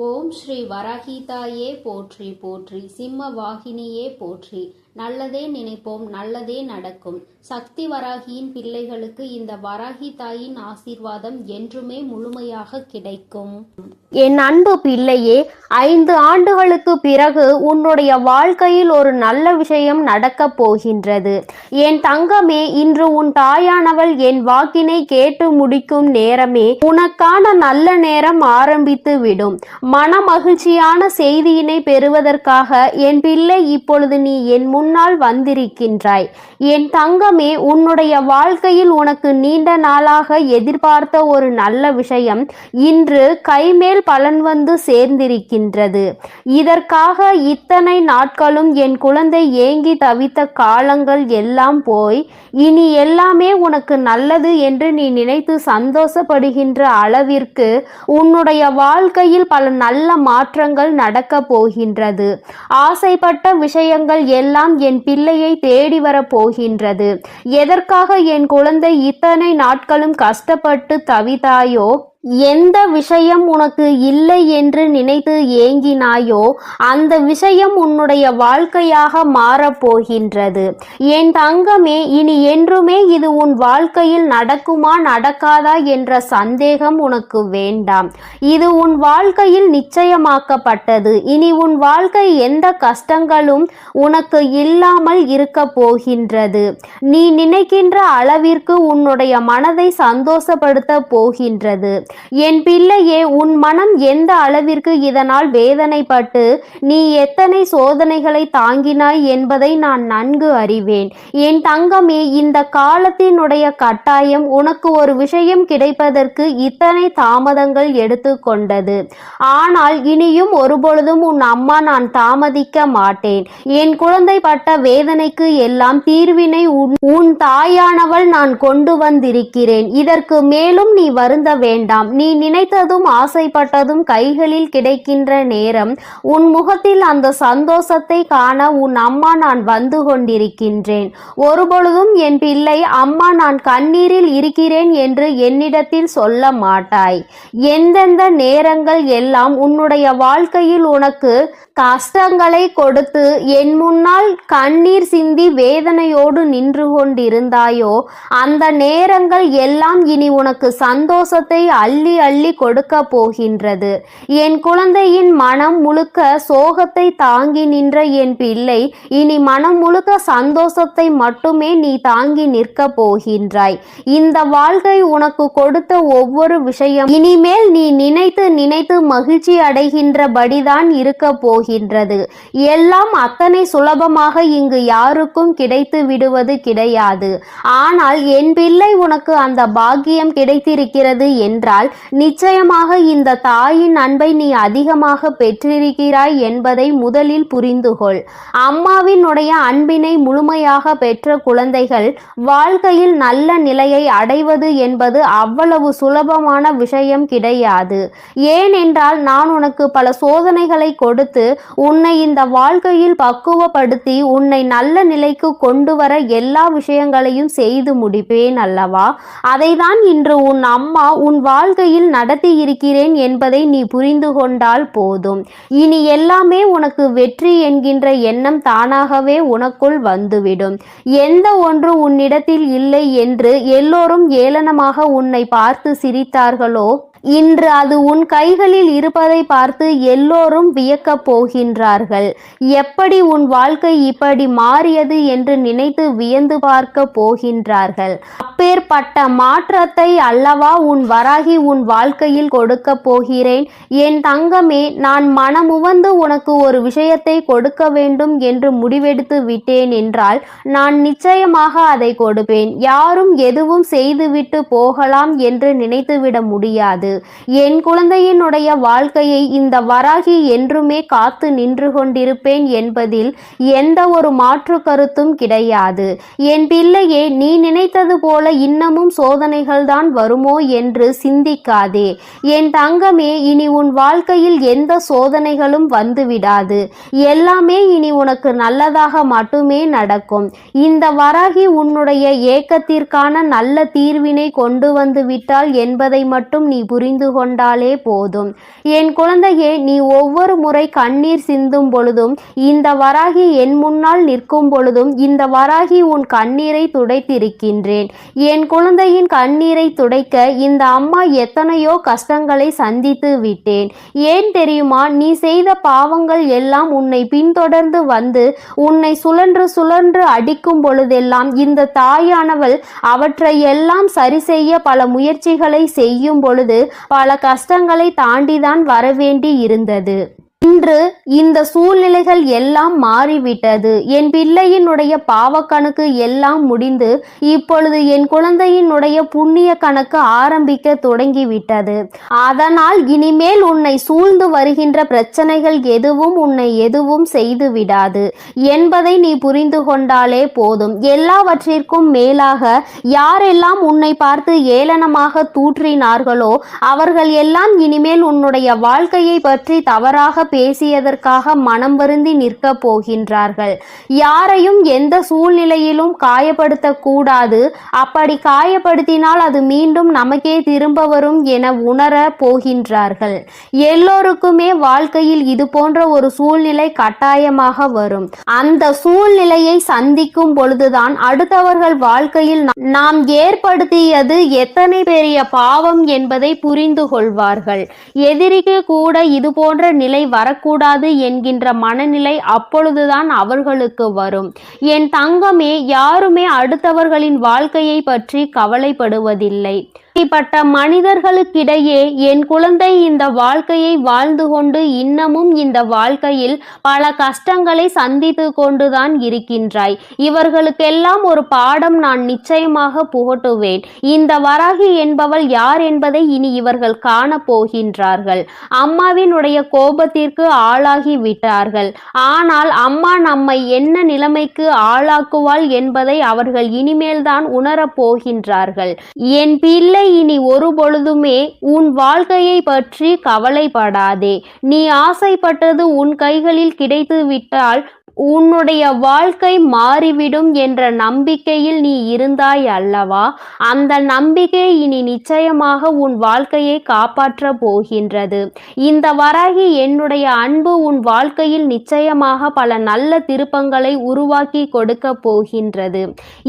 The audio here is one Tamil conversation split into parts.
ஓம் ஸ்ரீ வராகிதாயே போற்றி போற்றி, சிம்ம வாகினியே போற்றி. நல்லதே நினைப்போம், நல்லதே நடக்கும். சக்தி வராகியின் பிள்ளைகளுக்கு இந்த வராகி தாயின் ஆசீர்வாதம் என்றுமே முழுமையாக கிடைக்கும். என் அன்பு பிள்ளையே, 5 ஆண்டுகளுக்கு பிறகு உன்னுடைய வாழ்க்கையில் ஒரு நல்ல விஷயம் நடக்கப் போகின்றது. என் தங்கமே, இன்று உன் தாயானவள் என் வாக்கினை கேட்டு முடிக்கும் நேரமே உனக்கான நல்ல நேரம் ஆரம்பித்து விடும். மன மகிழ்ச்சியான செய்தியினை பெறுவதற்காக என் பிள்ளை இப்பொழுது நீ என் முன்னால் வந்திருக்கின்றாய். என் தங்கமே, உன்னுடைய வாழ்க்கையில் உனக்கு நீண்ட நாளாக எதிர்பார்த்த ஒரு நல்ல விஷயம் இன்று கைமேல் பலன் வந்து சேர்ந்திருக்கின்றது. இதற்காக இத்தனை நாட்களும் என் குழந்தை ஏங்கி தவித்த காலங்கள் எல்லாம் போய் இனி எல்லாமே உனக்கு நல்லது என்று நீ நினைத்து சந்தோஷப்படுகின்ற அளவிற்கு உன்னுடைய வாழ்க்கையில் பல நல்ல மாற்றங்கள் நடக்க போகின்றது. ஆசைப்பட்ட விஷயங்கள் எல்லாம் என் பிள்ளையை தேடி வர போகின்றது. எதற்காக என் குழந்தை இத்தனை நாட்களும் கஷ்டப்பட்டு தவித்தாயோ, எந்த விஷயம் உனக்கு இல்லை என்று நினைத்து ஏங்கினாயோ அந்த விஷயம் உன்னுடைய வாழ்க்கையாக மாறப்போகின்றது. என் தங்கமே, இனி என்றுமே இது உன் வாழ்க்கையில் நடக்குமா நடக்காதா என்ற சந்தேகம் உனக்கு வேண்டாம். இது உன் வாழ்க்கையில் நிச்சயமாக்கப்பட்டது. இனி உன் வாழ்க்கை எந்த கஷ்டங்களும் உனக்கு இல்லாமல் இருக்க போகின்றது. நீ நினைக்கின்ற அளவிற்கு உன்னுடைய மனதை சந்தோஷப்படுத்த போகின்றது. என் பிள்ளையே, உன் மனம் எந்த அளவிற்கு இதனால் வேதனைப்பட்டு நீ எத்தனை சோதனைகளை தாங்கினாய் என்பதை நான் நன்கு அறிவேன். என் தங்கமே, இந்த காலத்தினுடைய கட்டாயம் உனக்கு ஒரு விஷயம் கிடைப்பதற்கு இத்தனை தாமதங்கள் எடுத்துக்கொண்டது. ஆனால் இனியும் ஒருபொழுதும் உன் அம்மா நான் தாமதிக்க மாட்டேன். என் குழந்தை பட்ட வேதனைக்கு எல்லாம் தீர்வினை உன் தாயானவள் நான் கொண்டு வந்திருக்கிறேன். இதற்கு மேலும் நீ வருந்த வேண்டாம். நீ நினைத்ததும் ஆசைப்பட்டதும் கைகளில் கிடைக்கின்ற நேரம் உன் முகத்தில் அந்த சந்தோஷத்தை காண உன் அம்மா நான் வந்து கொண்டிருக்கின்றேன். ஒருபொழுதும் என் பிள்ளை, அம்மா நான் கண்ணீரில் இருக்கிறேன் என்று என்னிடத்தில் சொல்ல மாட்டாய். எந்தெந்த நேரங்கள் எல்லாம் உன்னுடைய வாழ்க்கையில் உனக்கு கஷ்டங்களை கொடுத்து என் முன்னால் கண்ணீர் சிந்தி வேதனையோடு நின்று கொண்டிருந்தாயோ அந்த நேரங்கள் எல்லாம் இனி உனக்கு சந்தோஷத்தை அள்ளி அள்ளி கொடுக்க போகின்றது. என் குழந்தையின் மனம் முழுக்க சோகத்தை தாங்கி நின்ற என் பிள்ளை இனி மனம் முழுக்க சந்தோஷத்தை மட்டுமே நீ தாங்கி நிற்க போகின்றாய். இந்த வாழ்க்கை உனக்கு கொடுத்த ஒவ்வொரு விஷயம் இனிமேல் நீ நினைத்து நினைத்து மகிழ்ச்சி அடைகின்றபடிதான் இருக்க போகின்றது. எல்லாம் அத்தனை சுலபமாக இங்கு யாருக்கும் கிடைத்து விடுவது கிடையாது. ஆனால் என் பிள்ளை, உனக்கு அந்த பாக்கியம் கிடைத்திருக்கிறது என்றால் நிச்சயமாக இந்த தாயின் அன்பை நீ அதிகமாக பெற்றிருக்கிறாய் என்பதை முதலில் புரிந்துகொள். அம்மாவினுடைய அன்பினை முழுமையாக பெற்ற குழந்தைகள் வாழ்க்கையில் நல்ல நிலையை அடைவது என்பது அவ்வளவு சுலபமான விஷயம் கிடையாது. ஏனென்றால் நான் உனக்கு பல சோதனைகளை கொடுத்து உன்னை இந்த வாழ்க்கையில் பக்குவப்படுத்தி உன்னை நல்ல நிலைக்கு கொண்டு வர எல்லா விஷயங்களையும் செய்து முடிப்பேன் அல்லவா? அதைதான் இன்று உன் அம்மா உன் வாழ்க்கையில் நடத்தி இருக்கிறேன் என்பதை நீ புரிந்து கொண்டால் போதும். இனி எல்லாமே உனக்கு வெற்றி என்கின்ற எண்ணம் தானாகவே உனக்குள் வந்துவிடும். எந்த ஒன்று உன்னிடத்தில் இல்லை என்று எல்லோரும் ஏளனமாக உன்னை பார்த்து சிரித்தார்களோ, இன்று அது உன் கைகளில் இருப்பதை பார்த்து எல்லோரும் வியக்கப் போகின்றார்கள். எப்படி உன் வாழ்க்கை இப்படி மாறியது என்று நினைத்து வியந்து பார்க்க போகின்றார்கள். அப்பேற்பட்ட மாற்றத்தை அல்லவா உன் வராகி உன் வாழ்க்கையில் கொடுக்க போகிறேன். என் தங்கமே, நான் மனமுவந்து உனக்கு ஒரு விஷயத்தை கொடுக்க வேண்டும் என்று முடிவெடுத்து விட்டேன் என்றால் நான் நிச்சயமாக அதை கொடுப்பேன். யாரும் எதுவும் செய்துவிட்டு போகலாம் என்று நினைத்துவிட முடியாது. என் குழந்தையினுடைய வாழ்க்கையை இந்த வராகி என்றுமே காத்து நின்று கொண்டிருப்பேன் என்பதில் எந்த ஒரு மாற்று கருத்தும் கிடையாது. என் பிள்ளையே, நீ நினைத்தது போல இன்னமும் சோதனைகள் தான் வருமோ என்று சிந்திக்காதே. என் தங்கமே, இனி உன் வாழ்க்கையில் எந்த சோதனைகளும் வந்துவிடாது. எல்லாமே இனி உனக்கு நல்லதாக மட்டுமே நடக்கும். இந்த வராகி உன்னுடைய ஏக்கத்திற்கான நல்ல தீர்வினை கொண்டு வந்து விட்டாள் என்பதை மட்டும் நீ புரிந்து புரிந்து கொண்டாலே போதும். என் குழந்தையே, நீ ஒவ்வொரு முறை கண்ணீர் சிந்தும் பொழுதும், இந்த வராகி என் முன்னால் நிற்கும் பொழுதும் இந்த வராகி உன் கண்ணீரை துடைத்திருக்கின்றேன். என் குழந்தையின் கண்ணீரை துடைக்க இந்த அம்மா எத்தனையோ கஷ்டங்களை சந்தித்து விட்டேன். ஏன் தெரியுமா? நீ செய்த பாவங்கள் எல்லாம் உன்னை பின்தொடர்ந்து வந்து உன்னை சுழன்று சுழன்று அடிக்கும் பொழுதெல்லாம் இந்த தாயானவள் அவற்றை எல்லாம் சரி செய்ய பல முயற்சிகளை செய்யும் பொழுது பல கஷ்டங்களை தாண்டிதான் வரவேண்டி இருந்தது. இன்று இந்த சூழ்நிலைகள் எல்லாம் மாறிவிட்டது. என் பிள்ளையினுடைய பாவக்கணக்கு எல்லாம் முடிந்து இப்பொழுது என் குழந்தையினுடைய புண்ணிய கணக்கு ஆரம்பிக்க தொடங்கிவிட்டது. அதனால் இனிமேல் உன்னை சூழ்ந்து வருகின்ற பிரச்சனைகள் எதுவும் உன்னை எதுவும் செய்து விடாது என்பதை நீ புரிந்து கொண்டாலே போதும். எல்லாவற்றிற்கும் மேலாக யாரெல்லாம் உன்னை பார்த்து ஏளனமாக தூற்றினார்களோ அவர்கள் எல்லாம் இனிமேல் உன்னுடைய வாழ்க்கையை பற்றி தவறாக பேசியதற்காக மனம் வருந்தி நிற்க போகின்றார்கள். யாரையும் எந்த சூழ்நிலையிலும் காயப்படுத்த கூடாது. அப்படி காயப்படுத்தினால் அது மீண்டும் நமக்கே திரும்ப வரும் என உணர போகின்றார்கள். எல்லோருக்குமே வாழ்க்கையில் இது போன்ற ஒரு சூழ்நிலை கட்டாயமாக வரும். அந்த சூழ்நிலையை சந்திக்கும் பொழுதுதான் அடுத்தவர்கள் வாழ்க்கையில் நாம் ஏற்படுத்தியது எத்தனை பெரிய பாவம் என்பதை புரிந்து கொள்வார்கள். எதிரிக்கு கூட இது போன்ற நிலை வரக்கூடாது என்கின்ற மனநிலை அப்பொழுதுதான் அவர்களுக்கு வரும். என் தங்கமே, யாருமே அடுத்தவர்களின் வாழ்க்கையை பற்றி கவலைப்படுவதில்லை. இப்படிப்பட்ட மனிதர்களுக்கிடையே என் குழந்தை இந்த வாழ்க்கையை வாழ்ந்து கொண்டு இன்னமும் இந்த வாழ்க்கையில் பல கஷ்டங்களை சந்தித்து கொண்டுதான் இருக்கின்றாய். இவர்களுக்கெல்லாம் ஒரு பாடம் நான் நிச்சயமாக புகட்டுவேன். இந்த வராகி என்பவள் யார் என்பதை இனி இவர்கள் காண போகின்றார்கள். அம்மாவினுடைய கோபத்திற்கு ஆளாகி விட்டார்கள். ஆனால் அம்மா நம்மை என்ன நிலைமைக்கு ஆளாக்குவாள் என்பதை அவர்கள் இனிமேல்தான் உணரப் போகின்றார்கள். என் பிள்ளை, இனி ஒரு பொழுதுமே உன் வாழ்க்கையை பற்றி கவலைப்படாதே. நீ ஆசைப்பட்டது உன் கைகளில் கிடைத்து விட்டால் உன்னுடைய வாழ்க்கை மாறிவிடும் என்ற நம்பிக்கையில் நீ இருந்தாய் அல்லவா? அந்த நம்பிக்கை இனி நிச்சயமாக உன் வாழ்க்கையை காப்பாற்ற போகின்றது. இந்த வராகி என்னுடைய அன்பு உன் வாழ்க்கையில் நிச்சயமாக பல நல்ல திருப்பங்களை உருவாக்கி கொடுக்க போகின்றது.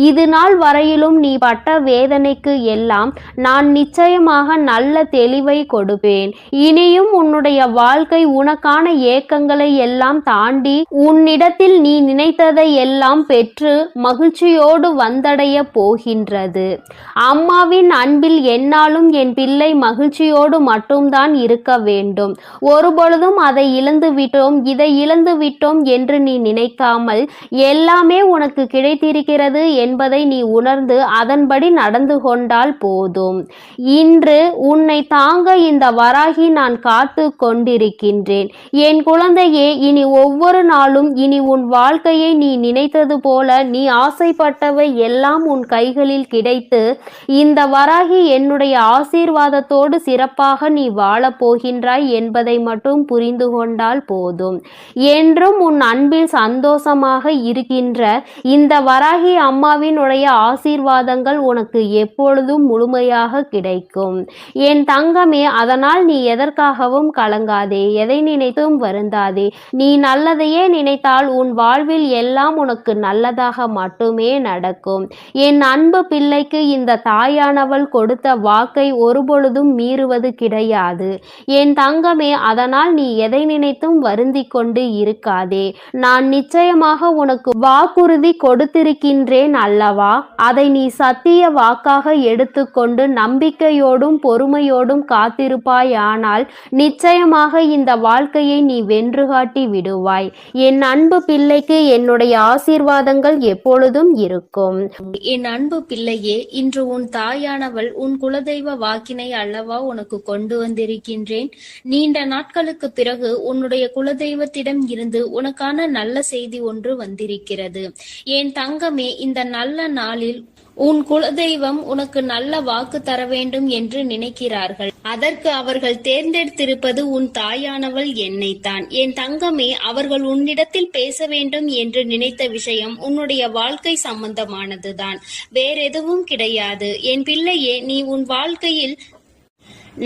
இது நாள் வரையிலும் நீ பட்ட வேதனைக்கு எல்லாம் நான் நிச்சயமாக நல்ல தெளிவை கொடுப்பேன். இனியும் உன்னுடைய வாழ்க்கை உனக்கான ஏக்கங்களை எல்லாம் தாண்டி உன்னிடத்தில் நீ நினைத்ததை எல்லாம் பெற்று மகிழ்ச்சியோடு வந்தடைய போகின்றது. அம்மாவின் அன்பில் என்னாலும் என் பிள்ளை மகிழ்ச்சியோடு மட்டும்தான் இருக்க வேண்டும். ஒருபொழுதும் அதை இழந்து விட்டோம், இதை இழந்து விட்டோம் என்று நீ நினைக்காமல் எல்லாமே உனக்கு கிடைத்திருக்கிறது என்பதை நீ உணர்ந்து அதன்படி நடந்து கொண்டால் போதும். இன்று உன்னை தாங்க இந்த வராகி நான் காத்து கொண்டிருக்கின்றேன். என் குழந்தையே, இனி ஒவ்வொரு நாளும் இனி உன் வாழ்க்கையை நீ நினைத்தது போல நீ ஆசைப்பட்டவை எல்லாம் உன் கைகளில் கிடைத்து இந்த வராகி என்னுடைய ஆசீர்வாதத்தோடு சிறப்பாக நீ வாழப் போகின்றாய் என்பதை மட்டும் புரிந்து கொண்டால் போதும். என்றும் உன் அன்பில் சந்தோஷமாக இருக்கின்ற இந்த வராகி அம்மாவினுடைய ஆசீர்வாதங்கள் உனக்கு எப்பொழுதும் முழுமையாக கிடைக்கும். என் தங்கமே, அதனால் நீ எதற்காகவும் கலங்காதே, எதை நினைத்தும் வருந்தாதே. நீ நல்லதையே நினைத்தால் உன் வாழ்வில் எல்லாம் உனக்கு நல்லதாக மட்டுமே நடக்கும். என் அன்பு பிள்ளைக்கு இந்த தாயானவள் கொடுத்த வாக்கை ஒருபொழுதும் மீறுவது கிடையாது. என் தங்கமே, அதனால் நீ எதை நினைத்தும் வருந்தி கொண்டு இருக்காதே. நான் நிச்சயமாக உனக்கு வாக்குறுதி கொடுத்திருக்கின்றேன் அல்லவா? அதை நீ சத்திய வாக்காக எடுத்துக்கொண்டு நம்பிக்கையோடும் பொறுமையோடும் காத்திருப்பாயானால் நிச்சயமாக இந்த வாழ்க்கையை நீ வென்று காட்டி விடுவாய். என் அன்பு பிள்ளைக்கு என்னுடைய ஆசீர்வாதங்கள் எப்பொழுதும் இருக்கும். என் அன்பு பிள்ளையே, இன்று உன் தாயானவள் உன் குலதெய்வ வாக்கினை அல்லவா உனக்கு கொண்டு வந்திருக்கின்றேன். நீண்ட நாட்களுக்கு பிறகு உன்னுடைய குலதெய்வத்திடம் இருந்து உனக்கான நல்ல செய்தி ஒன்று வந்திருக்கிறது. என் தங்கமே, இந்த நல்ல நாளில் உன் குலதெய்வம் உனக்கு நல்ல வாக்கு தர வேண்டும் என்று நினைக்கிறார்கள். அதற்கு அவர்கள் தேர்ந்தெடுத்திருப்பது உன் தாயானவள் என்னைத்தான். என் தங்கமே, அவர்கள் உன்னிடத்தில் பேச வேண்டும் என்று நினைத்த விஷயம் உன்னுடைய வாழ்க்கை சம்பந்தமானதுதான், வேறெதுவும் கிடையாது. என் பிள்ளையே, நீ உன் வாழ்க்கையில்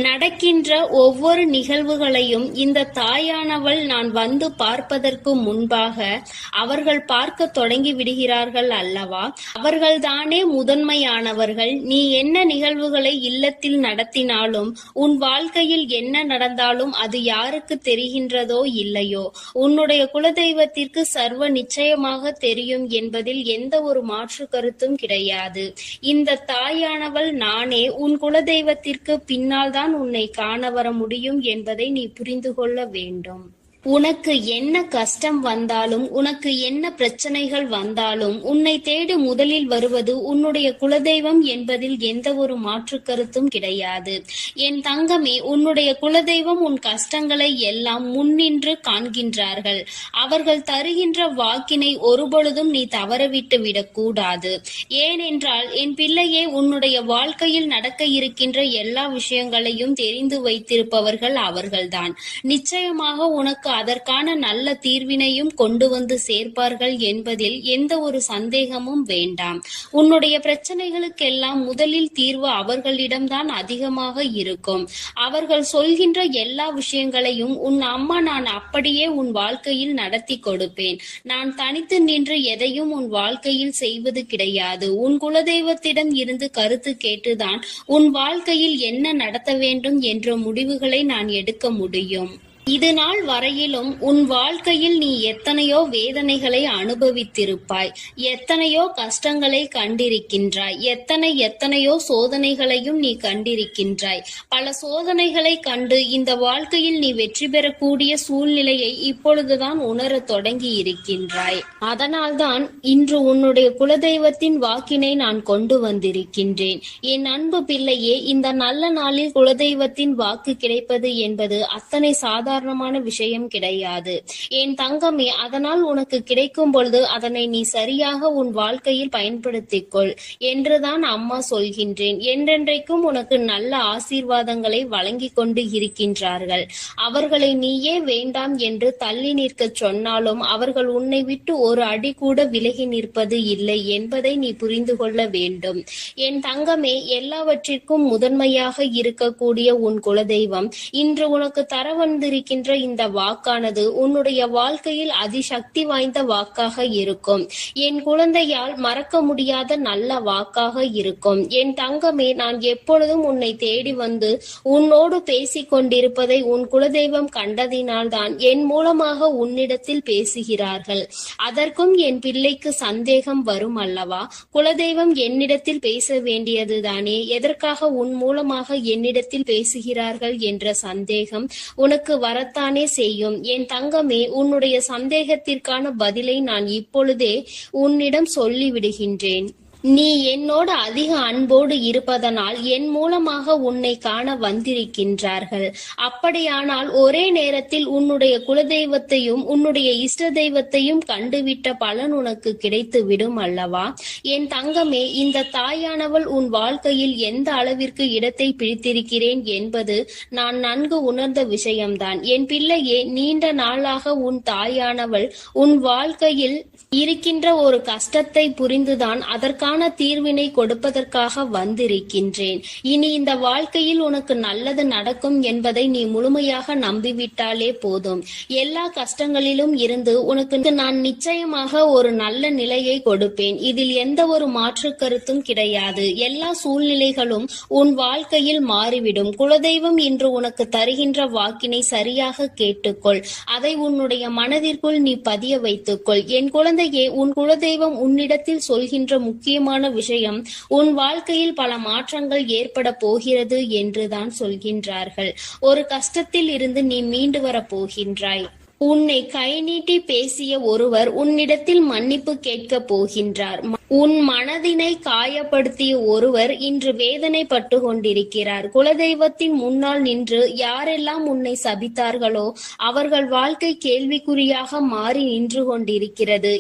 நடக்கின்ற ஒவ்வொரு நிகழ்வுகளையும் இந்த தாயானவள் நான் வந்து பார்ப்பதற்கு முன்பாக அவர்கள் பார்க்க தொடங்கி விடுகிறார்கள் அல்லவா? அவர்கள்தானே முதன்மையானவர்கள். நீ என்ன நிகழ்வுகளை இல்லத்தில் நடத்தினாலும், உன் வாழ்க்கையில் என்ன நடந்தாலும் அது யாருக்கு தெரிகின்றதோ இல்லையோ, உன்னுடைய குலதெய்வத்திற்கு சர்வ நிச்சயமாக தெரியும் என்பதில் எந்த ஒரு மாற்று கருத்தும் கிடையாது. இந்த தாயானவள் நானே உன் குலதெய்வத்திற்கு பின்னால் தான் உன்னை காண வர முடியும் என்பதை நீ புரிந்து கொள்ள வேண்டும். உனக்கு என்ன கஷ்டம் வந்தாலும், உனக்கு என்ன பிரச்சனைகள் வந்தாலும், உன்னை தேடி முதலில் வருவது உன்னுடைய குலதெய்வம் என்பதில் எந்த ஒரு மாற்று கருத்தும் கிடையாது. என் தங்கமே, உன்னுடைய குலதெய்வம் உன் கஷ்டங்களை எல்லாம் முன்னின்று காண்கின்றார்கள். அவர்கள் தருகின்ற வாக்கினை ஒருபொழுதும் நீ தவறவிட்டு விடக்கூடாது. ஏனென்றால் என் பிள்ளையே, உன்னுடைய வாழ்க்கையில் நடக்க இருக்கின்ற எல்லா விஷயங்களையும் தெரிந்து வைத்திருப்பவர்கள் அவர்கள்தான். நிச்சயமாக உனக்கு அதற்கான நல்ல தீர்வினையும் கொண்டு வந்து சேர்ப்பார்கள் என்பதில் எந்த ஒரு சந்தேகமும் வேண்டாம். உன்னுடைய பிரச்சனைகளுக்கெல்லாம் முதலில் தீர்வு அவர்களிடம்தான் அதிகமாக இருக்கும். அவர்கள் சொல்கின்ற எல்லா விஷயங்களையும் உன் அம்மா நான் அப்படியே உன் வாழ்க்கையில் நடத்தி கொடுப்பேன். நான் தனித்து நின்று எதையும் உன் வாழ்க்கையில் செய்வது கிடையாது. உன் குலதெய்வத்திடம் இருந்து கருத்து கேட்டுதான் உன் வாழ்க்கையில் என்ன நடத்த வேண்டும் என்ற முடிவுகளை நான் எடுக்க முடியும். இது நாள் வரையிலும் உன் வாழ்க்கையில் நீ எத்தனையோ வேதனைகளை அனுபவித்திருப்பாய், எத்தனையோ கஷ்டங்களை கண்டிருக்கின்றாய், எத்தனையோ சோதனைகளையும் நீ கண்டிருக்கின்றாய். பல சோதனைகளை கண்டு இந்த வாழ்க்கையில் நீ வெற்றி பெறக்கூடிய சூழ்நிலையை இப்பொழுதுதான் உணரத் தொடங்கி இருக்கின்றாய். அதனால்தான் இன்று உன்னுடைய குலதெய்வத்தின் வாக்கினை நான் கொண்டு வந்திருக்கின்றேன். என் அன்பு பிள்ளையே, இந்த நல்ல நாளில் குலதெய்வத்தின் வாக்கு கிடைப்பது என்பது அத்தனை சாதாரண விஷயம் கிடையாது என் தங்கமே. அதனால் உனக்கு கிடைக்கும் பொழுது அதனை நீ சரியாக உன் வாழ்க்கையில் பயன்படுத்திக் கொள் என்றுதான் அம்மா சொல்கின்றேன். என்றென்றைக்கும் உனக்கு நல்ல ஆசீர்வாதங்களை வழங்கி கொண்டு இருக்கின்றார்கள். அவர்களை நீயே வேண்டாம் என்று தள்ளி நிற்க சொன்னாலும் அவர்கள் உன்னை விட்டு ஒரு அடி கூட விலகி நிற்பது இல்லை என்பதை நீ புரிந்து கொள்ள வேண்டும். என் தங்கமே, எல்லாவற்றிற்கும் முதன்மையாக இருக்கக்கூடிய உன் குலதெய்வம் இன்று உனக்கு தர வந்திருக்கின்ற இந்த வாக்கானது உன்னுடைய வாழ்க்கையில் அதிசக்தி வாய்ந்த வாக்காக இருக்கும். என் குழந்தையால் மறக்க முடியாத நல்ல வாக்காக இருக்கும். என் தங்கமே, நான் எப்பொழுதும் உன்னை தேடி வந்து உன்னோடு பேசிக் கொண்டிருப்பதை உன் குலதெய்வம் கண்டதினால்தான் என் மூலமாக உன்னிடத்தில் பேசுகிறார்கள். அதற்கும் என் பிள்ளைக்கு சந்தேகம் வரும் அல்லவா? குலதெய்வம் என்னிடத்தில் பேச வேண்டியதுதானே, எதற்காக உன் மூலமாக என்னிடத்தில் பேசுகிறார்கள் என்ற சந்தேகம் உனக்கு வரத்தானே செய்யும். என் தங்கமே, உன்னுடைய சந்தேகத்திற்கான பதிலை நான் இப்பொழுதே உன்னிடம் சொல்லிவிடுகின்றேன். நீ என்னோடு அதிக அன்போடு இருப்பதனால் என் மூலமாக உன்னை காண வந்திருக்கின்றார்கள். அப்படியானால் ஒரே நேரத்தில் உன்னுடைய குலதெய்வத்தையும் உன்னுடைய இஷ்ட தெய்வத்தையும் கண்டுவிட்ட பலன் உனக்கு கிடைத்து விடும் அல்லவா? என் தங்கமே, இந்த தாயானவள் உன் வாழ்க்கையில் எந்த அளவிற்கு இடத்தை பிடித்திருக்கிறேன் என்பது நான் நன்கு உணர்ந்த விஷயம்தான். என் பிள்ளையே, நீண்ட நாளாக உன் தாயானவள் உன் வாழ்க்கையில் இருக்கின்ற ஒரு கஷ்டத்தை புரிந்துதான் அதற்கான தீர்வினை கொடுப்பதற்காக வந்திருக்கின்றேன். இனி இந்த வாழ்க்கையில் உனக்கு நல்லது நடக்கும் என்பதை நீ முழுமையாக நம்பிவிட்டாலே போதும். எல்லா கஷ்டங்களிலும் இருந்து உனக்கு நான் நிச்சயமாக ஒரு நல்ல நிலையை கொடுப்பேன். இதில் எந்த ஒரு மாற்று கருத்தும் கிடையாது. எல்லா சூழ்நிலைகளும் உன் வாழ்க்கையில் மாறிவிடும். குலதெய்வம் இன்று உனக்கு தருகின்ற வாக்கினை சரியாக கேட்டுக்கொள். அதை உன்னுடைய மனதிற்குள் நீ பதிய வைத்துக்கொள். என் குழந்தையே, உன் குலதெய்வம் உன்னிடத்தில் சொல்கின்ற முக்கியமான விஷயம் உன் வாழ்க்கையில் பல மாற்றங்கள் ஏற்பட போகிறது என்றுதான் சொல்கின்றார்கள். ஒரு கஷ்டத்தில் இருந்து நீ மீண்டு வர போகின்றாய். உன்னை கை நீட்டி பேசிய ஒருவர் உன்னிடத்தில் மன்னிப்பு கேட்க போகின்றார். உன் மனதினை காயப்படுத்திய ஒருவர் இன்று வேதனைப்பட்டு கொண்டிருக்கிறார். குலதெய்வத்தின் முன்னால் நின்று யாரெல்லாம் உன்னை சபித்தார்களோ அவர்கள் வாழ்க்கை கேள்விக்குறியாக மாறி நின்று கொண்டிருக்கிறது.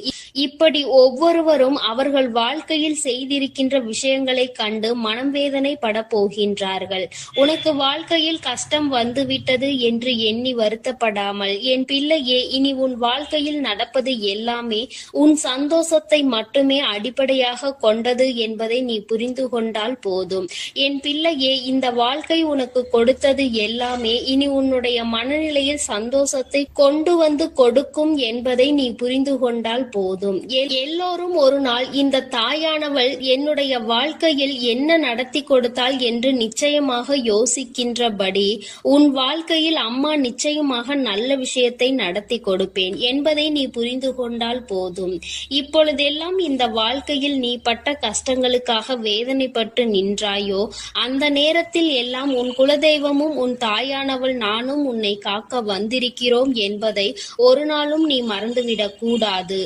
இப்படி ஒவ்வொருவரும் அவர்கள் வாழ்க்கையில் செய்திருக்கின்ற விஷயங்களை கண்டு மனம் வேதனை பட போகின்றார்கள். உனக்கு வாழ்க்கையில் கஷ்டம் வந்துவிட்டது என்று எண்ணி வருத்தப்படாமல் என் பிள்ளையே, இனி உன் வாழ்க்கையில் நடப்பது எல்லாமே உன் சந்தோஷத்தை மட்டுமே அடிப்படை அடிப்படையாக கொண்டது என்பதை நீ புரிந்து கொண்டால் போதும். என் பிள்ளையே, இந்த வாழ்க்கை உனக்கு கொடுத்தது எல்லாமே இனி உன்னுடைய மனநிலையில் சந்தோஷத்தை கொண்டு வந்து கொடுக்கும் என்பதை நீ புரிந்து கொண்டால் போதும். எல்லோரும் ஒரு நாள் இந்த தாயானவள் என்னுடைய வாழ்க்கையில் என்ன நடத்தி கொடுத்தாள் என்று நிச்சயமாக யோசிக்கின்றபடி உன் வாழ்க்கையில் அம்மா நிச்சயமாக நல்ல விஷயத்தை நடத்தி கொடுப்பேன் என்பதை நீ புரிந்து கொண்டால் போதும். இப்பொழுதெல்லாம் இந்த வாழ்க்கையில் நீ பட்ட கஷ்டங்களுக்காக வேதனைப்பட்டு நின்றாயோ, அந்த நேரத்தில் எல்லாம் உன் குலதெய்வமும் உன் தாயானவள் நானும் உன்னை காக்க வந்திருக்கிறோம் என்பதை ஒரு நாளும் நீ மறந்துவிடக் கூடாது.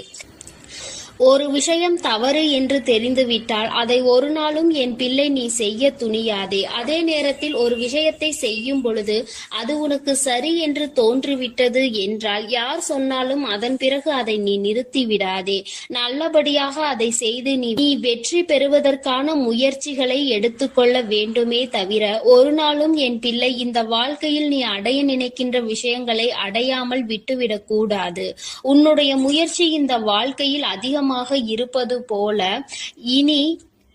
ஒரு விஷயம் தவறு என்று தெரிந்துவிட்டால் அதை ஒரு நாளும் என் பிள்ளை நீ செய்ய துணியாதே. அதே நேரத்தில் ஒரு விஷயத்தை செய்யும் பொழுது அது உனக்கு சரி என்று தோன்றிவிட்டது என்றால் யார் சொன்னாலும் அதன் பிறகு அதை நீ நிறுத்தி விடாதே. நல்லபடியாக அதை செய்து நீ வெற்றி பெறுவதற்கான முயற்சிகளை எடுத்துக்கொள்ள வேண்டுமே தவிர ஒரு நாளும் என் பிள்ளை இந்த வாழ்க்கையில் நீ அடைய நினைக்கின்ற விஷயங்களை அடையாமல் விட்டுவிடக் கூடாது. உன்னுடைய முயற்சி இந்த வாழ்க்கையில் அதிகமாக இருப்பது போல இனி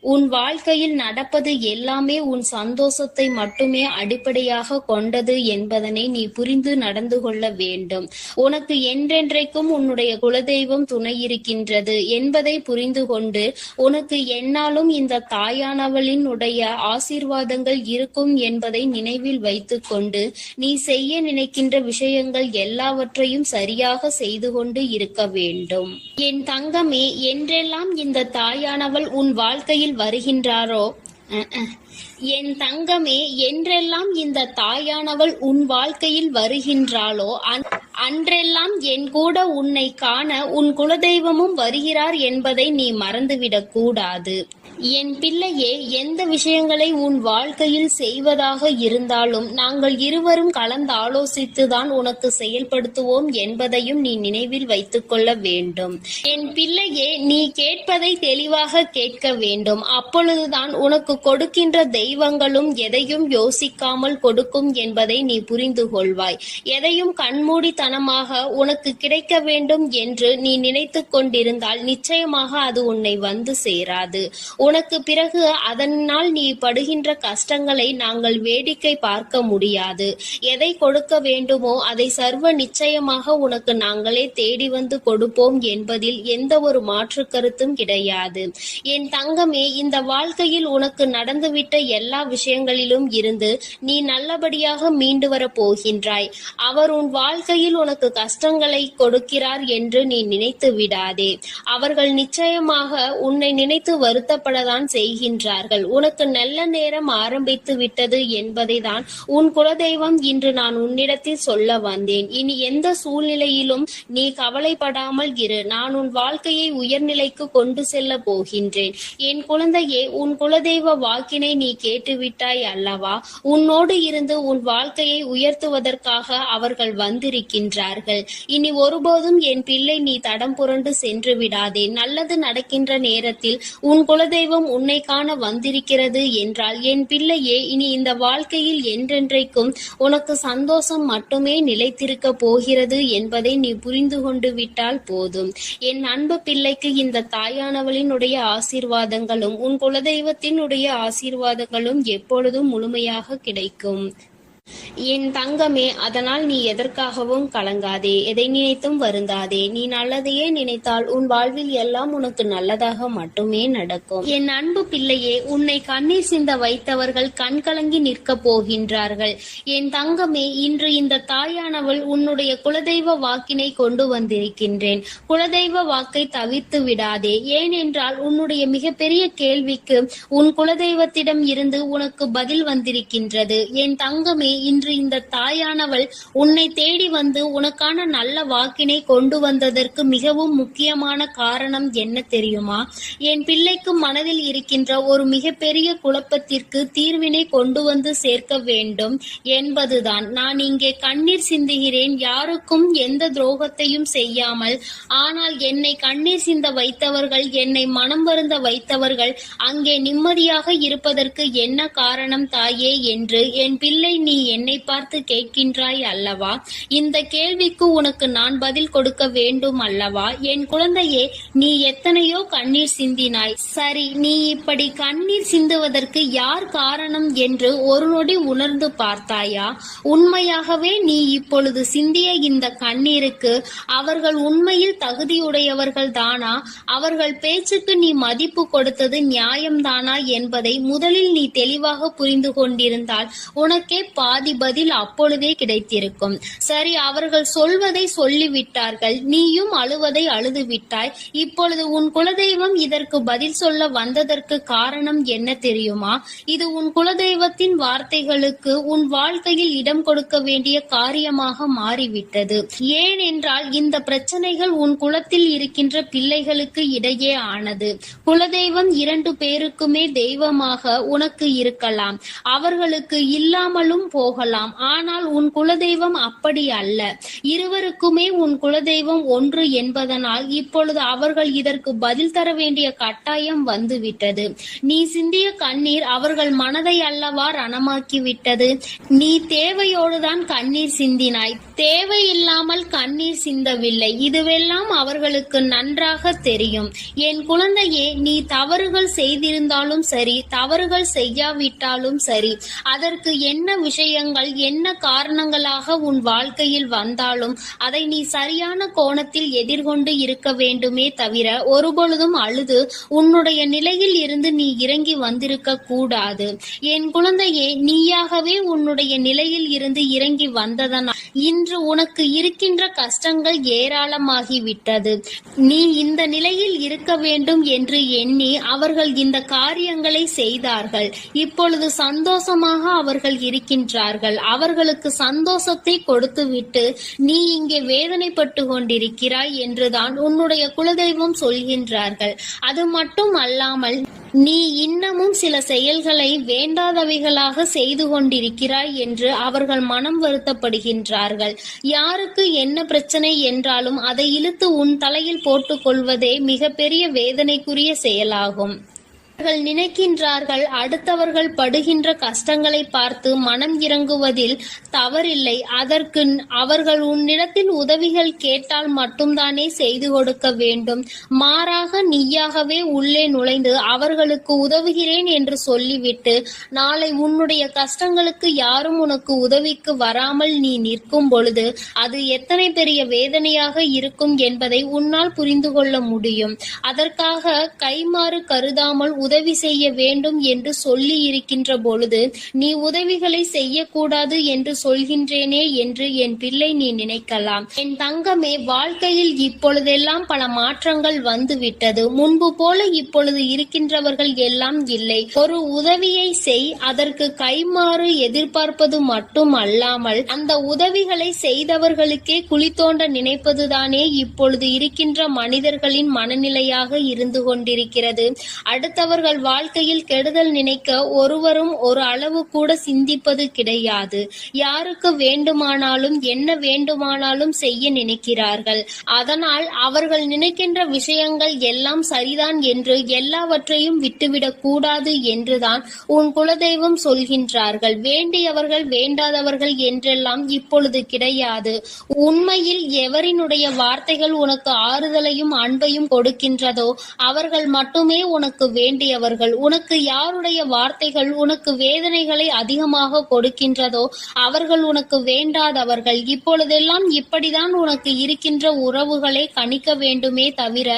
உன் வாழ்க்கையில் நடப்பது எல்லாமே உன் சந்தோஷத்தை மட்டுமே அடிப்படையாக கொண்டது என்பதனை நீ புரிந்து நடந்து கொள்ள வேண்டும். உனக்கு என்றென்றைக்கும் உன்னுடைய குலதெய்வம் துணை இருக்கின்றது என்பதை புரிந்து கொண்டு உனக்கு என்னாலும் இந்த தாயானவளின் உடைய ஆசீர்வாதங்கள் இருக்கும் என்பதை நினைவில் வைத்துக் கொண்டு நீ செய்ய நினைக்கின்ற விஷயங்கள் எல்லாவற்றையும் சரியாக செய்து கொண்டு இருக்க வேண்டும். என் தங்கமே, என்றெல்லாம் இந்த தாயானவள் உன் வாழ்க்கையில் வருகின்றாரோ என் தங்கமே, என்றெல்லாம் இந்த தாயானவள் உன் வாழ்க்கையில் வருகின்றாளோ அன்றெல்லாம் என் கூட உன்னை காண உன் குலதெய்வமும் வருகிறார் என்பதை நீ மறந்துவிடக் கூடாது. என் பிள்ளையே, எந்த விஷயங்களை உன் வாழ்க்கையில் செய்வதாக இருந்தாலும் நாங்கள் இருவரும் கலந்து ஆலோசித்துதான் உனக்கு செயல்படுத்துவோம் என்பதையும் நீ நினைவில் வைத்துக் கொள்ள வேண்டும். என் பிள்ளையே, நீ கேட்பதை தெளிவாக கேட்க வேண்டும். அப்பொழுதுதான் உனக்கு கொடுக்கின்ற தெய்வங்களும் எதையும் யோசிக்காமல் கொடுக்கும் என்பதை நீ புரிந்து கொள்வாய். எதையும் கண்மூடித்தனமாக உனக்கு கிடைக்க வேண்டும் என்று நீ நினைத்து கொண்டிருந்தால் நிச்சயமாக அது உன்னை வந்து சேராது. உனக்கு பிறகு அதனால் நீ படுகின்ற கஷ்டங்களை நாங்கள் வேடிக்கை பார்க்க முடியாது. எதை கொடுக்க வேண்டுமோ அதை சர்வ நிச்சயமாக உனக்கு நாங்களே தேடி வந்து கொடுப்போம் என்பதில் எந்த ஒரு மாற்று கருத்தும் கிடையாது. என் தங்கமே, இந்த வாழ்க்கையில் உனக்கு நடந்துவிட்ட எல்லா விஷயங்களிலும் இருந்து நீ நல்லபடியாக மீண்டு வர போகின்றாய். அவர் உன் வாழ்க்கையில் உனக்கு கஷ்டங்களை கொடுக்கிறார் என்று நீ நினைத்து விடாதே. அவர்கள் நிச்சயமாக உன்னை நினைத்து வருத்தப்பட தான் செய்கின்றார்கள். உனக்கு நல்ல நேரம் ஆரம்பித்து விட்டது என்பதை தான் உன் குலதெய்வம் இன்று நான் உன்னிடத்தில் சொல்ல வந்தேன். இனி எந்த சூழ்நிலையிலும் நீ கவலைப்படாமல் இரு. நான் உன் வாழ்க்கையை உயர்நிலைக்கு கொண்டு செல்ல போகின்றேன். என் குழந்தையே, உன் குலதெய்வ வாக்கினை நீ கேட்டுவிட்டாய் அல்லவா? உன்னோடு இருந்து உன் வாழ்க்கையை உயர்த்துவதற்காக அவர்கள் வந்திருக்கின்றார்கள். இனி ஒருபோதும் என் பிள்ளை நீ தடம் புரண்டு சென்று விடாதே. நல்லது நடக்கின்ற நேரத்தில் உன் குலதெய்வம் உன்னை காண வந்திருக்கிறது என்றால் என் பிள்ளையே, இனி இந்த வாழ்க்கையில் என்றென்றைக்கும் உனக்கு சந்தோஷம் மட்டுமே நிலைத்திருக்க போகிறது என்பதை நீ புரிந்து கொண்டு விட்டால் போதும். என் அன்பு பிள்ளைக்கு இந்த தாயானவளினுடைய ஆசீர்வாதங்களும் உன் குலதெய்வத்தினுடைய ஆசீர்வாதங்களும் எப்பொழுதும் முழுமையாக கிடைக்கும். என் தங்கமே, அதனால் நீ எதற்காகவும் கலங்காதே, எதை நினைத்தும் வருந்தாதே. நீ நல்லதையே நினைத்தால் உன் வாழ்வில் எல்லாம் உனக்கு நல்லதாக மட்டுமே நடக்கும். என் அன்பு பிள்ளையே, உன்னை கண்ணீர் சிந்த வைத்தவர்கள் கண் கலங்கி நிற்க போகின்றார்கள். என் தங்கமே, இன்று இந்த தாயானவள் உன்னுடைய குலதெய்வ வாக்கினை கொண்டு வந்திருக்கின்றேன். குலதெய்வ வாக்கை தவிர்த்து விடாதே. ஏனென்றால் உன்னுடைய மிகப்பெரிய கேள்விக்கு உன் குலதெய்வத்திடம் இருந்து உனக்கு பதில் வந்திருக்கின்றது. என் தங்கமே, இன்று இந்த தாயானவள் உன்னை தேடி வந்து உனக்கான நல்ல வாக்கினை கொண்டு வந்ததற்கு மிகவும் முக்கியமான காரணம் என்ன தெரியுமா? என் பிள்ளைக்கு மனதில் இருக்கின்ற ஒரு மிகப்பெரிய குழப்பத்திற்கு தீர்வினை கொண்டு வந்து சேர்க்க வேண்டும் என்பதுதான். நான் இங்கே கண்ணீர் சிந்துகிறேன், யாருக்கும் எந்த துரோகத்தையும் செய்யாமல். ஆனால் என்னை கண்ணீர் சிந்த வைத்தவர்கள், என்னை மனம் வருந்த வைத்தவர்கள் அங்கே நிம்மதியாக இருப்பதற்கு என்ன காரணம் தாயே என்று என் பிள்ளை நீ என்னை பார்த்து கேட்கின்றாய் அல்லவா? இந்த கேள்விக்கு உனக்கு நான் பதில் கொடுக்க வேண்டும் அல்லவா? என் குழந்தையே, நீ எத்தனையோ கண்ணீர் சிந்தினாய். சரி, நீ இப்படி கண்ணீர் சிந்துவதற்கு யார் காரணம் என்று ஒரு நொடி உணர்ந்து பார்த்தாயா? உண்மையாகவே நீ இப்பொழுது சிந்திய இந்த கண்ணீருக்கு அவர்கள் உண்மையில் தகுதியுடையவர்கள் தானா? அவர்கள் பேச்சுக்கு நீ மதிப்பு கொடுத்தது நியாயம்தானா என்பதை முதலில் நீ தெளிவாக புரிந்து கொண்டிருந்தால் உனக்கே பாதி பதில் அப்பொழுதே கிடைத்திருக்கும். சரி, அவர்கள் சொல்வதை சொல்லிவிட்டார்கள், நீயும் அழுவதை அழுது விட்டாய். இப்பொழுது உன் குலதெய்வம் இதற்கு பதில் சொல்ல வந்ததற்கு காரணம் என்ன தெரியுமா? இது உன் குலதெய்வத்தின் வார்த்தைகளுக்கு உன் வாழ்க்கையில் இடம் கொடுக்க வேண்டிய காரியமாக மாறிவிட்டது. ஏனென்றால் இந்த பிரச்சனைகள் உன் குலத்தில் இருக்கின்ற பிள்ளைகளுக்கு இடையே ஆனது. குலதெய்வம் 2 பேருக்குமே தெய்வமாக உனக்கு இருக்கலாம், அவர்களுக்கு இல்லாமலும் போகலாம். ஆனால் உன் குலதெய்வம் அப்படி அல்ல. இருவருக்குமே உன் குலதெய்வம் ஒன்று என்பதனால் இப்பொழுது அவர்கள் இதற்கு பதில் தர வேண்டிய கட்டாயம் வந்துவிட்டது. நீ சிந்திய கண்ணீர் அவர்கள் மனதை அல்லவா ரணமாக்கிவிட்டது. நீ தேவையோடுதான் கண்ணீர் சிந்தினாய், தேவையில்லாமல் கண்ணீர் சிந்தவில்லை. இதுவெல்லாம் அவர்களுக்கு நன்றாக தெரியும். என் குழந்தையே, நீ தவறுகள் செய்திருந்தாலும் சரி, தவறுகள் செய்யாவிட்டாலும் சரி, அதற்கு என்ன விஷயங்கள் என்ன காரணங்களாக உன் வாழ்க்கையில் வந்தாலும் அதை நீ சரியான கோணத்தில் எதிர்கொண்டு இருக்க வேண்டுமே தவிர ஒருபொழுதும் அழுது உன்னுடைய நிலையில் இருந்து நீ இறங்கி வந்திருக்க கூடாது. என் குழந்தையே, நீயாகவே உன்னுடைய நிலையில் இருந்து இறங்கி வந்ததனால் இன்று உனக்கு இருக்கின்ற கஷ்டங்கள் ஏராளமாகிவிட்டது. நீ இந்த நிலையில் இருக்க வேண்டும் என்று எண்ணி அவர்கள் இந்த காரியங்களை செய்தார்கள். இப்பொழுது சந்தோஷமாக அவர்கள் இருக்கின்றார்கள். அவர்களுக்கு சந்தோஷத்தை கொடுத்துவிட்டு நீ இங்கே வேதனைப்பட்டு கொண்டிருக்கிறாய் என்றுதான் உன்னுடைய குலதெய்வம் சொல்கின்றார்கள். அது மட்டும் அல்லாமல் நீ இன்னமும் சில செயல்களை வேண்டாதவைகளாக செய்து கொண்டிருக்கிறாய் என்று அவர்கள் மனம் வருத்தப்படுகின்றார்கள். யாருக்கு என்ன பிரச்சனை என்றாலும் அதை இழுத்து உன் தலையில் போட்டுக் கொள்வதே மிகப்பெரிய வேதனைக்குரிய செயலாகும். அவர்கள் நினைக்கின்றார்கள் அடுத்தவர்கள் படுகின்ற கஷ்டங்களை பார்த்து மனம் இறங்குவதில் தவறில்லை. அதற்கு அவர்கள் உன்னிடத்தில் உதவிகள் கேட்டால் மட்டும்தானே செய்து கொடுக்க வேண்டும். மாறாக நீயாகவே உள்ளே நுழைந்து அவர்களுக்கு உதவுகிறேன் என்று சொல்லிவிட்டு நாளை உன்னுடைய கஷ்டங்களுக்கு யாரும் உனக்கு உதவிக்கு வராமல் நீ நிற்கும் பொழுது அது எத்தனை பெரிய வேதனையாக இருக்கும் என்பதை உன்னால் புரிந்து கொள்ள முடியும். அதற்காக கைமாறு கருதாமல் உதவி செய்ய வேண்டும் என்று சொல்லி இருக்கின்ற பொழுது நீ உதவிகளை செய்யக்கூடாது என்று சொல்கின்றேனே என்று என் பிள்ளை நீ நினைக்கலாம். என் தங்கமே, வாழ்க்கையில் இப்பொழுதெல்லாம் பல மாற்றங்கள் வந்துவிட்டது. முன்பு போல இப்பொழுது இருக்கின்றவர்கள் எல்லாம் இல்லை. ஒரு உதவியை செய், அதற்கு கைமாறு எதிர்பார்ப்பது மட்டும் அல்லாமல் அந்த உதவிகளை செய்தவர்களுக்கே குழி தோண்ட நினைப்பதுதானே இப்பொழுது இருக்கின்ற மனிதர்களின் மனநிலையாக இருந்து கொண்டிருக்கிறது. அடுத்தவர்கள் வாழ்க்கையில் கெடுதல் நினைக்க ஒருவரும் ஒரு அளவு கூட சிந்திப்பது கிடையாது. யாருக்கு வேண்டுமானாலும் என்ன வேண்டுமானாலும் செய்ய நினைக்கிறார்கள். அதனால் அவர்கள் நினைக்கின்ற விஷயங்கள் எல்லாம் சரிதான் என்று எல்லாவற்றையும் விட்டுவிடக் கூடாது என்றுதான் உன் குலதெய்வம் சொல்கின்றார்கள். வேண்டியவர்கள் வேண்டாதவர்கள் என்றெல்லாம் இப்பொழுது கிடையாது. உண்மையில் எவரினுடைய வார்த்தைகள் உனக்கு ஆறுதலையும் அன்பையும் கொடுக்கின்றதோ அவர்கள் மட்டுமே உனக்கு வேண்டியவர்கள். உனக்கு யாருடைய வார்த்தைகள் உனக்கு வேதனைகளை அதிகமாக கொடுக்கின்றதோ அவர்கள் உனக்கு வேண்டாதவர்கள். இப்பொழுதெல்லாம் இப்படிதான் உனக்கு இருக்கின்ற உறவுகளை கணிக்க வேண்டுமே தவிர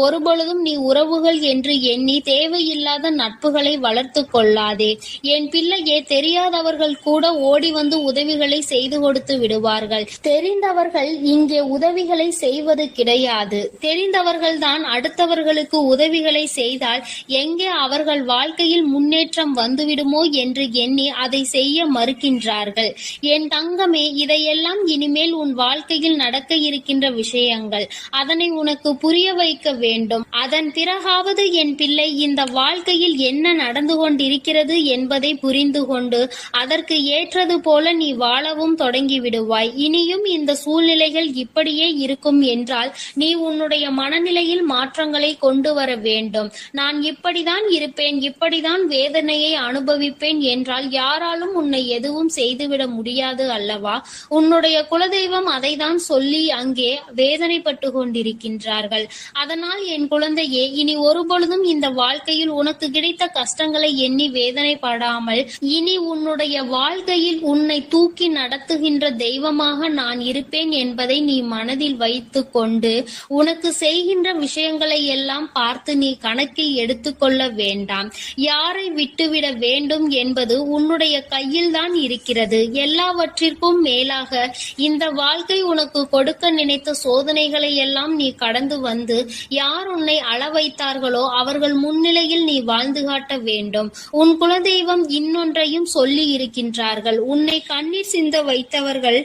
ஒருபொழுதும் நீ உறவுகள் என்று எண்ணி தேவையில்லாத நட்புகளை வளர்த்து கொள்ளாதே. என் பிள்ளையே, தெரியாதவர்கள் கூட ஓடி வந்து உதவிகளை செய்து கொடுத்து விடுவார்கள். தெரிந்தவர்கள் இங்கே உதவிகளை செய்வது கிடையாது. தெரிந்தவர்கள் தான் அடுத்தவர்களுக்கு உதவிகளை செய்தால் எங்கே அவர்கள் வாழ்க்கையில் முன்னேற்றம் வந்துவிடுமோ என்று எண்ணி அதை செய்ய மறுக்கின்றார்கள். என் தங்கமே, இதையெல்லாம் இனிமேல் உன் வாழ்க்கையில் நடக்க இருக்கின்ற விஷயங்கள். அதனை உனக்கு புரிய வைக்க வேண்டும். அதன் பிறகாவது என் பிள்ளை இந்த வாழ்க்கையில் என்ன நடந்து கொண்டிருக்கிறது என்பதை புரிந்து கொண்டு அதற்கு ஏற்றது போல நீ வாழவும் தொடங்கி விடுவாய். இனியும் இந்த சூழ்நிலைகள் இப்படியே இருக்கும் என்றால் நீ உன்னுடைய மனநிலையில் மாற்றங்களை கொண்டு வர வேண்டும். நான் இப்படிதான் இப்படிதான் இருப்பேன், இப்படிதான் வேதனையை அனுபவிப்பேன் என்றால் யாராலும் உன்னை எதுவும் செய்துவிட முடியாது அல்லவா? உன்னுடைய குலதெய்வம் அதை தான் சொல்லி அங்கே வேதனைப்பட்டு கொண்டிருக்கின்றார்கள். அதனால் என் குழந்தையே, இனி ஒருபொழுதும் இந்த வாழ்க்கையில் உனக்கு கிடைத்த கஷ்டங்களை எண்ணி வேதனைப்படாமல், இனி உன்னுடைய வாழ்க்கையில் உன்னை தூக்கி நடத்துகின்ற தெய்வமாக நான் இருப்பேன் என்பதை நீ மனதில் வைத்து கொண்டு உனக்கு செய்கின்ற விஷயங்களை எல்லாம் பார்த்து நீ கணக்கில் எடுத்துக்கொள்ள வேண்டாம். யாரை விட்டுவிட வேண்டும் என்பது உன்னுடைய கையில் தான் இருக்கிறது. எல்லாவற்றிற்கும் மேலாக இந்த வாழ்க்கை உனக்கு கொடுக்க நினைத்த சோதனைகளை எல்லாம் நீ கடந்து வந்து யார் உன்னை அள வைத்தார்களோ அவர்கள் முன்னிலையில் நீ வாழ்ந்து காட்ட வேண்டும். உன் குலதெய்வம் இன்னொன்றையும் சொல்லி இருக்கின்றார்கள். உன்னை கண்ணீர் சிந்த வைத்தவர்கள்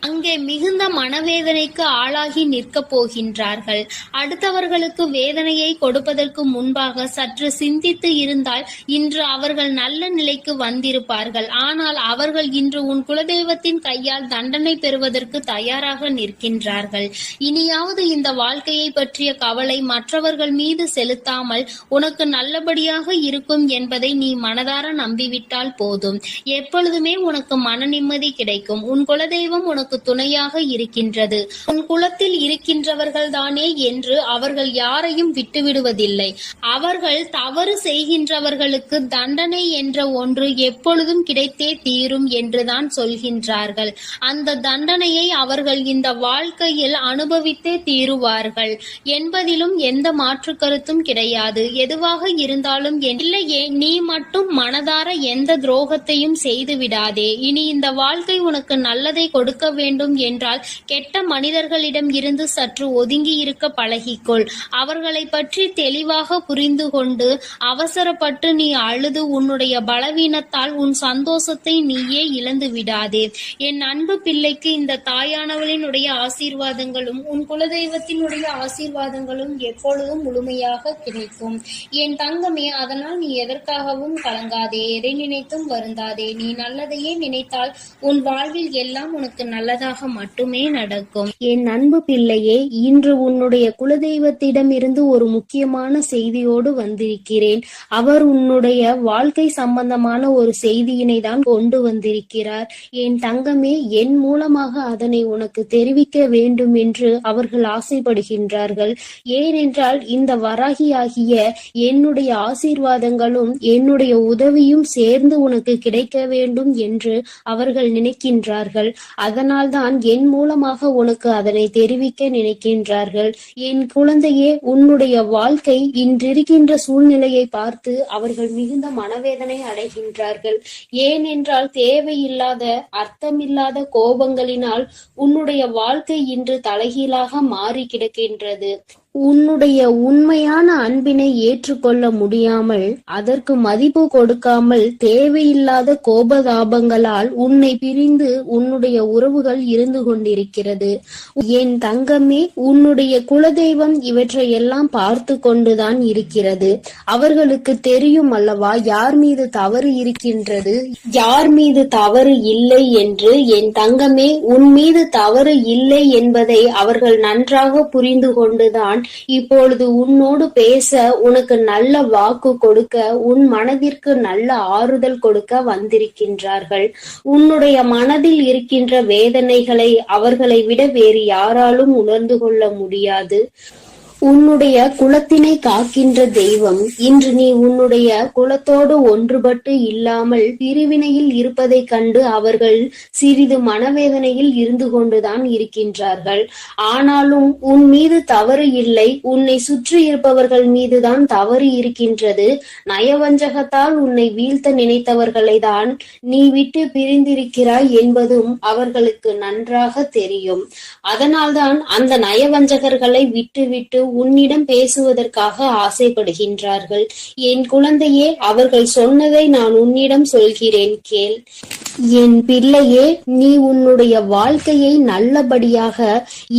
அங்கே மிகுந்த மனவேதனைக்கு ஆளாகி நிற்கப் போகின்றார்கள். அடுத்தவர்களுக்கு வேதனையை கொடுப்பதற்கு முன்பாக சற்று சிந்தித்து இருந்தால் இன்று அவர்கள் நல்ல நிலைக்கு வந்திருப்பார்கள். ஆனால் அவர்கள் இன்று உன் குலதெய்வத்தின் கையால் தண்டனை பெறுவதற்கு தயாராக நிற்கின்றார்கள். இனியாவது இந்த வாழ்க்கையை பற்றிய கவலை மற்றவர்கள் மீது செலுத்தாமல் உனக்கு நல்லபடியாக இருக்கும் என்பதை நீ மனதார நம்பிவிட்டால் போதும். எப்பொழுதுமே உனக்கு மன நிம்மதி கிடைக்கும். உன் குலதெய்வம் உனக்கு துணையாக இருக்கின்றது. உன் குலத்தில் இருக்கின்றவர்கள் தானே என்று அவர்கள் யாரையும் விட்டுவிடுவதில்லை. அவர்கள் தவறு செய்கின்றவர்களுக்கு தண்டனை என்ற ஒன்று எப்பொழுதும் கிடைத்தே தீரும் என்றுதான் சொல்கின்றார்கள். அந்த தண்டனையை அவர்கள் இந்த வாழ்க்கையில் அனுபவித்தே தீருவார்கள் என்பதிலும் எந்த மாற்று கருத்தும் கிடையாது. எதுவாக இருந்தாலும் இல்லையே, நீ மட்டும் மனதார எந்த துரோகத்தையும் செய்து விடாதே. இனி இந்த வாழ்க்கை உனக்கு நல்லதை கொடுக்க வேண்டும் என்றால் கெட்ட மனிதர்களிடம் இருந்து சற்று ஒதுங்கி இருக்க பழகிக்கொள். அவர்களை பற்றி தெளிவாக புரிந்து கொண்டு அவசரப்பட்டு நீ அழுது உன்னுடைய பலவீனத்தால் உன் சந்தோஷத்தை நீயே இழந்து விடாதே. என் அன்பு பிள்ளைக்கு இந்த தாயானவளினுடைய ஆசீர்வாதங்களும் உன் குலதெய்வத்தினுடைய ஆசீர்வாதங்களும் எப்பொழுதும் முழுமையாக கிடைக்கும். என் தங்கமே, அதனால் நீ எதற்காகவும் கலங்காதே, எதை நினைத்தும் வருந்தாதே. நீ நல்லதையே நினைத்தால் உன் வாழ்வில் எல்லாம் உனக்கு நல்லதாக மட்டுமே நடக்கும். என் அன்பு பிள்ளையே, இன்று உன்னுடைய குலதெய்வத்திடம் இருந்து ஒரு முக்கியமான செய்தியோடு வந்திருக்கிறேன். அவர் உன்னுடைய வாழ்க்கை சம்பந்தமான ஒரு செய்தியினை தான் கொண்டு வந்திருக்கிறார். என் தங்கமே, என் மூலமாக அதனை உனக்கு தெரிவிக்க வேண்டும் என்று அவர்கள் ஆசைப்படுகின்றார்கள். ஏனென்றால் இந்த வராகியாகிய என்னுடைய ஆசீர்வாதங்களும் என்னுடைய உதவியும் சேர்ந்து உனக்கு கிடைக்க வேண்டும் என்று அவர்கள் நினைக்கின்றார்கள். அதனால்தான் என் மூலமாக உனக்கு அதனை தெரிவிக்க நினைக்கின்றார்கள். என் குழந்தையே, உன்னுடைய வாழ்க்கை இன்றிருக்கின்ற சூழ்நிலையை பார்த்து அவர்கள் மிகுந்த மனவேதனை அடைகின்றார்கள். ஏனென்றால் தேவையில்லாத அர்த்தமில்லாத கோபங்களினால் உன்னுடைய வாழ்க்கை இன்று தலைகீழாக மாறி கிடக்கின்றது. உன்னுடைய உண்மையான அன்பினை ஏற்றுக்கொள்ள முடியாமல், அதற்கு மதிப்பு கொடுக்காமல், தேவையில்லாத கோபதாபங்களால் உன்னை பிரிந்து உன்னுடைய உறவுகள் இருந்து கொண்டிருக்கிறது. என் தங்கமே, உன்னுடைய குலதெய்வம் இவற்றை எல்லாம் பார்த்து கொண்டுதான் இருக்கிறது. அவர்களுக்கு தெரியும் அல்லவா யார் மீது தவறு இருக்கின்றது, யார் மீது தவறு இல்லை என்று. என் தங்கமே, உன் மீது தவறு இல்லை என்பதை அவர்கள் நன்றாக புரிந்து கொண்டுதான் இப்பொழுது உன்னோடு பேச, உனக்கு நல்ல வாக்கு கொடுக்க, உன் மனதிற்கு நல்ல ஆறுதல் கொடுக்க வந்திருக்கின்றார்கள். உன்னுடைய மனதில் இருக்கின்ற வேதனைகளை அவர்களை விட வேறு யாராலும் உணர்ந்து கொள்ள முடியாது. உன்னுடைய குலத்தினை காக்கின்ற தெய்வம் இன்று நீ உன்னுடைய குலத்தோடு ஒன்றுபட்டு இல்லாமல் பிரிவினையில் இருப்பதை கண்டு அவர்கள் சிறிது மனவேதனையில் இருந்து கொண்டுதான் இருக்கின்றார்கள். ஆனாலும் உன் மீது தவறு இல்லை, உன்னை சுற்றி இருப்பவர்கள் மீதுதான் தவறு இருக்கின்றது. நயவஞ்சகத்தால் உன்னை வீழ்த்த நினைத்தவர்களை தான் நீ விட்டு பிரிந்திருக்கிறாய் என்பதும் அவர்களுக்கு நன்றாக தெரியும். அதனால்தான் அந்த நயவஞ்சகர்களை விட்டு உன்னிடம் பேசுவதற்காக ஆசைப்படுகின்றார்கள். என் குழந்தையே, அவர்கள் சொன்னதை நான் உன்னிடம் சொல்கிறேன், கேள். என் பிள்ளையே, நீ உன்னுடைய வாழ்க்கையை நல்லபடியாக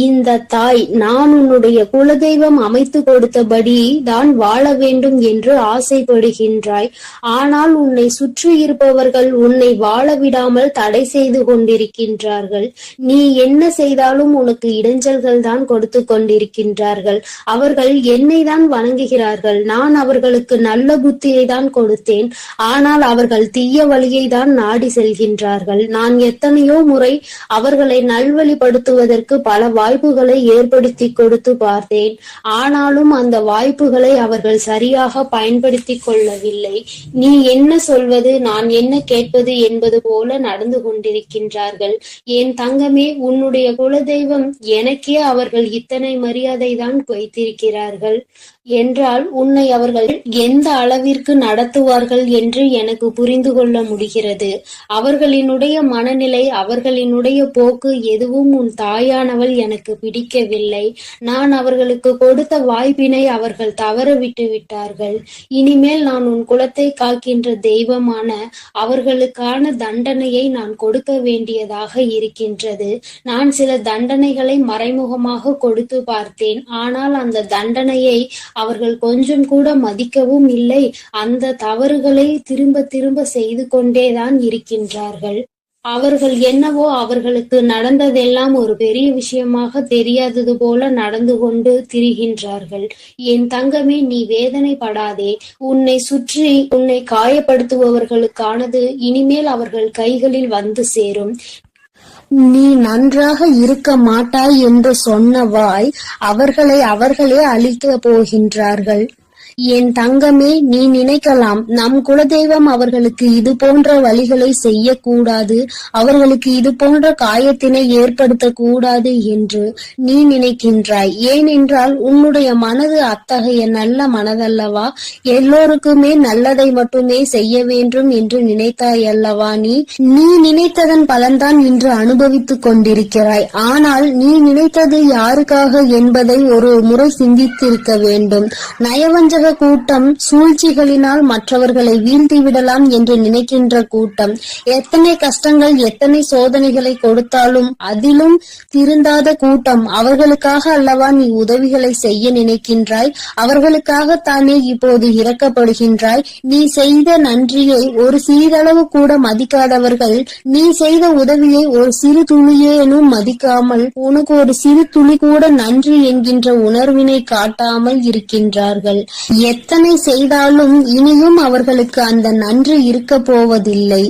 இந்த தாய் நான் உன்னுடைய குலதெய்வம் அமைத்து கொடுத்தபடி தான் வாழ வேண்டும் என்று ஆசைப்படுகின்றாய். ஆனால் உன்னை சுற்றி இருப்பவர்கள் உன்னை வாழ விடாமல் தடை செய்து கொண்டிருக்கின்றார்கள். நீ என்ன செய்தாலும் உனக்கு இடைஞ்சல்கள் தான் கொடுத்து கொண்டிருக்கின்றார்கள். அவர்கள் என்னை தான் வணங்குகிறார்கள். நான் அவர்களுக்கு நல்ல புத்தியை தான் கொடுத்தேன். ஆனால் அவர்கள் தீய வழியை தான் நாடி செல்கின்றார்கள். நான் எத்தனையோ முறை அவர்களை நல்வழிப்படுத்துவதற்கு பல வாய்ப்புகளை ஏற்படுத்தி கொடுத்து பார்த்தேன். ஆனாலும் அந்த வாய்ப்புகளை அவர்கள் சரியாக பயன்படுத்திக் கொள்ளவில்லை. நீ என்ன சொல்வது, நான் என்ன கேட்பது என்பது போல நடந்து கொண்டிருக்கின்றார்கள். என் தங்கமே, உன்னுடைய குலதெய்வம் எனக்கே அவர்கள் இத்தனை மரியாதை தான் வைத்திருக்கிறார்கள் என்றால் உன்னை அவர்கள் எந்த அளவிற்கு நடத்துவார்கள் என்று எனக்கு புரிந்து கொள்ள முடிகிறது. அவர்களினுடைய மனநிலை, அவர்களினுடைய போக்கு எதுவும் உன் தாயானவள் எனக்கு பிடிக்கவில்லை. நான் அவர்களுக்கு கொடுத்த வாய்ப்பினை அவர்கள் தவற விட்டு விட்டார்கள். இனிமேல் நான் உன் குலத்தை காக்கின்ற தெய்வமான அவர்களுக்கான தண்டனையை நான் கொடுக்க வேண்டியதாக இருக்கின்றது. நான் சில தண்டனைகளை மறைமுகமாக கொடுத்து பார்த்தேன். ஆனால் அந்த தண்டனையை அவர்கள் கொஞ்சம் கூட மதிக்கவும் இல்லை. அந்த தவறுகளை திரும்ப திரும்ப செய்து கொண்டேதான் இருக்கின்றார்கள். அவர்கள் என்னவோ அவர்களுக்கு நடந்ததெல்லாம் ஒரு பெரிய விஷயமாக தெரியாதது போல நடந்து கொண்டு திரிகின்றார்கள். என் தங்கமே, நீ வேதனைப்படாதே. உன்னை சுற்றி உன்னை காயப்படுத்துபவர்களுக்கானது இனிமேல் அவர்கள் கைகளில் வந்து சேரும். நீ நன்றாக இருக்க மாட்டாய் என்று சொன்ன வாய் அவர்களே அழிக்கப் போகின்றார்கள். என் தங்கமே, நீ நினைக்கலாம் நம் குலதெய்வம் அவர்களுக்கு இது போன்ற வழிகளை செய்யக்கூடாது, அவர்களுக்கு இது போன்ற காயத்தினை ஏற்படுத்தக்கூடாது என்று நீ நினைக்கின்றாய். ஏனென்றால் உன்னுடைய மனது அத்தகைய நல்ல மனதல்லவா? எல்லோருக்குமே நல்லதை மட்டுமே செய்ய வேண்டும் என்று நினைத்தாய் அல்லவா? நீ நினைத்ததன் பலன்தான் இன்று அனுபவித்துக் கொண்டிருக்கிறாய். ஆனால் நீ நினைத்தது யாருக்காக என்பதை ஒரு முறை சிந்தித்திருக்க வேண்டும். நயவஞ்சக கூட்டம் சூழ்ச்சிகளினால் மற்றவர்களை வீழ்த்தி விடலாம் என்று நினைக்கின்ற கூட்டம். எத்தனை கஷ்டங்கள், எத்தனை சோதனைகளை கொடுத்தாலும் அதிலும் திருந்தாத கூட்டம். அவர்களுக்காக அல்லவா நீ உதவிகளை செய்ய நினைக்கின்றாய்? அவர்களுக்காகத்தானே இப்போது இறக்கப்படுகின்றாய்? நீ செய்த நன்றியை ஒரு சிறிதளவு கூட மதிக்காதவர்கள் நீ செய்த உதவியை ஒரு சிறு துளியேனும் மதிக்காமல் உனக்கு ஒரு சிறு துளி கூட நன்றி என்கின்ற உணர்வினை காட்டாமல் இருக்கின்றார்கள். எத்தனை செய்தாலும் இனியும் அவர்களுக்கு அந்த நன்றி இருக்க போவதில்லை.